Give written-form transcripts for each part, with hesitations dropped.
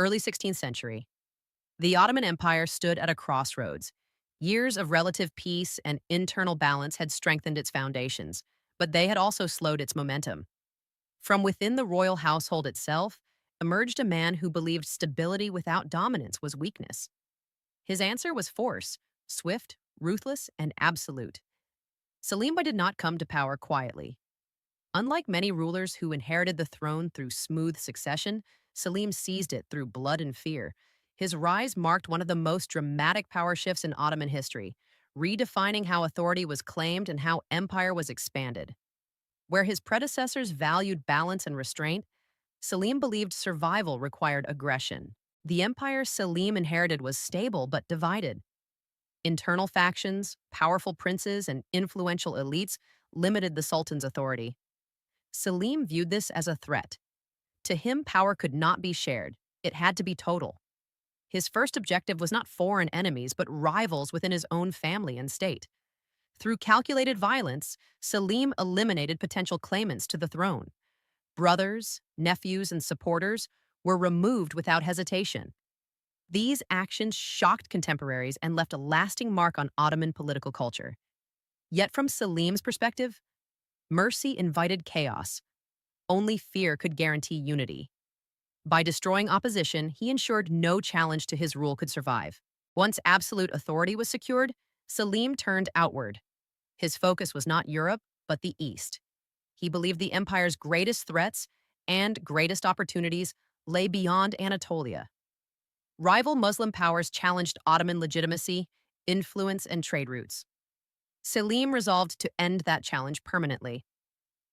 Early 16th century. The Ottoman Empire stood at a crossroads. Years of relative peace and internal balance had strengthened its foundations, but they had also slowed its momentum. From within the royal household itself emerged a man who believed stability without dominance was weakness. His answer was force, swift, ruthless, and absolute. Selim did not come to power quietly. Unlike many rulers who inherited the throne through smooth succession, Selim seized it through blood and fear. His rise marked one of the most dramatic power shifts in Ottoman history, redefining how authority was claimed and how empire was expanded. Where his predecessors valued balance and restraint, Selim believed survival required aggression. The empire Selim inherited was stable but divided. Internal factions, powerful princes, and influential elites limited the Sultan's authority. Selim viewed this as a threat. To him, power could not be shared. It had to be total. His first objective was not foreign enemies, but rivals within his own family and state. Through calculated violence, Selim eliminated potential claimants to the throne. Brothers, nephews, and supporters were removed without hesitation. These actions shocked contemporaries and left a lasting mark on Ottoman political culture. Yet from Selim's perspective, mercy invited chaos. Only fear could guarantee unity. By destroying opposition, he ensured no challenge to his rule could survive. Once absolute authority was secured, Selim turned outward. His focus was not Europe, but the East. He believed the empire's greatest threats and greatest opportunities lay beyond Anatolia. Rival Muslim powers challenged Ottoman legitimacy, influence, and trade routes. Selim resolved to end that challenge permanently.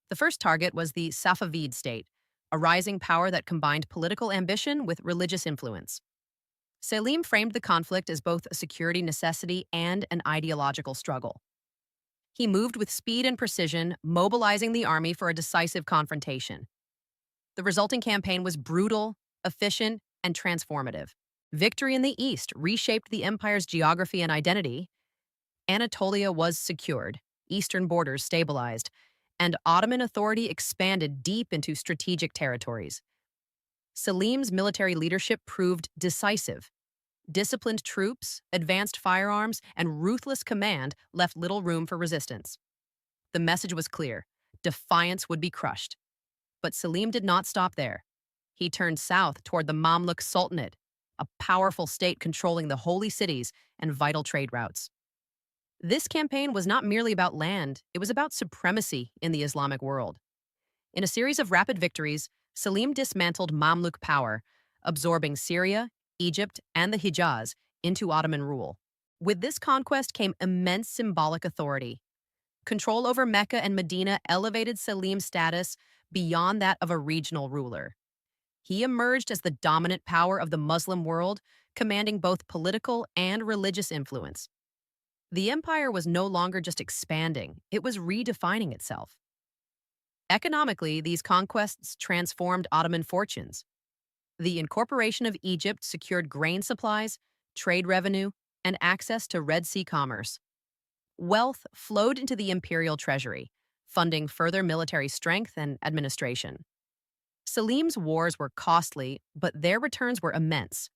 The first target was the Safavid state, a rising power that combined political ambition with religious influence. Selim framed the conflict as both a security necessity and an ideological struggle. He moved with speed and precision, mobilizing the army for a decisive confrontation. The resulting campaign was brutal, efficient, and transformative. Victory in the east reshaped the empire's geography and identity. Anatolia was secured, eastern borders stabilized, and Ottoman authority expanded deep into strategic territories. Selim's military leadership proved decisive. Disciplined troops, advanced firearms, and ruthless command left little room for resistance. The message was clear: defiance would be crushed. But Selim did not stop there. He turned south toward the Mamluk Sultanate, a powerful state controlling the holy cities and vital trade routes. This campaign was not merely about land, it was about supremacy in the Islamic world. In a series of rapid victories, Selim dismantled Mamluk power, absorbing Syria, Egypt, and the Hijaz into Ottoman rule. With this conquest came immense symbolic authority. Control over Mecca and Medina elevated Selim's status beyond that of a regional ruler. He emerged as the dominant power of the Muslim world, commanding both political and religious influence. The empire was no longer just expanding, it was redefining itself. Economically, these conquests transformed Ottoman fortunes. The incorporation of Egypt secured grain supplies, trade revenue, and access to Red Sea commerce. Wealth flowed into the imperial treasury, funding further military strength and administration. Selim's wars were costly, but their returns were immense.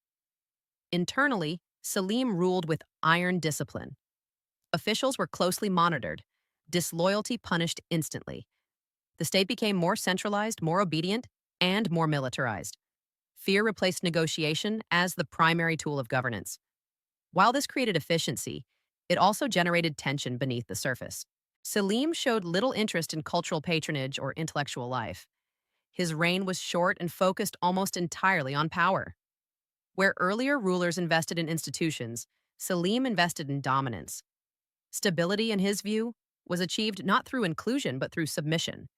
Internally, Selim ruled with iron discipline. Officials were closely monitored, disloyalty punished instantly. The state became more centralized, more obedient, and more militarized. Fear replaced negotiation as the primary tool of governance. While this created efficiency, it also generated tension beneath the surface. Selim showed little interest in cultural patronage or intellectual life. His reign was short and focused almost entirely on power. Where earlier rulers invested in institutions, Selim invested in dominance. Stability, in his view, was achieved not through inclusion but through submission.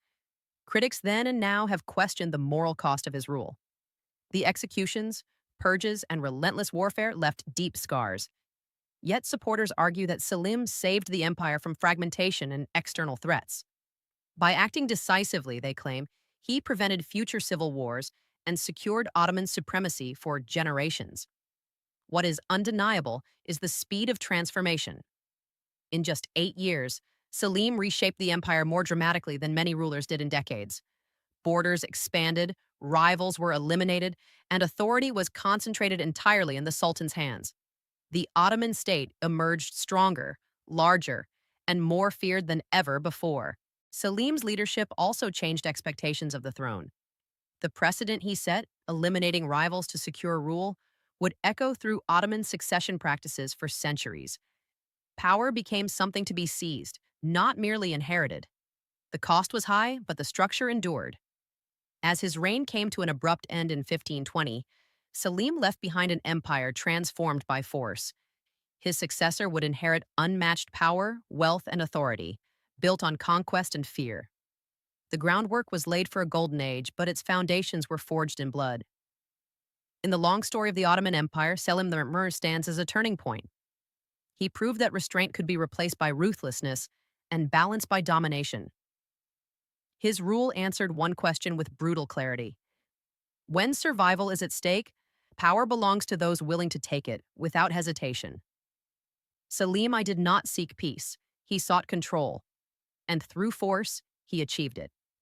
Critics then and now have questioned the moral cost of his rule. The executions, purges, and relentless warfare left deep scars. Yet supporters argue that Selim saved the empire from fragmentation and external threats. By acting decisively, they claim, he prevented future civil wars and secured Ottoman supremacy for generations. What is undeniable is the speed of transformation. In just 8 years, Selim reshaped the empire more dramatically than many rulers did in decades. Borders expanded, rivals were eliminated, and authority was concentrated entirely in the Sultan's hands. The Ottoman state emerged stronger, larger, and more feared than ever before. Selim's leadership also changed expectations of the throne. The precedent he set, eliminating rivals to secure rule, would echo through Ottoman succession practices for centuries. Power became something to be seized, not merely inherited. The cost was high, but the structure endured. As his reign came to an abrupt end in 1520, Selim left behind an empire transformed by force. His successor would inherit unmatched power, wealth, and authority, built on conquest and fear. The groundwork was laid for a golden age, but its foundations were forged in blood. In the long story of the Ottoman Empire, Selim the stands as a turning point. He proved that restraint could be replaced by ruthlessness and balance by domination. His rule answered one question with brutal clarity. When survival is at stake, power belongs to those willing to take it, without hesitation. Selim I did not seek peace. He sought control. And through force, he achieved it.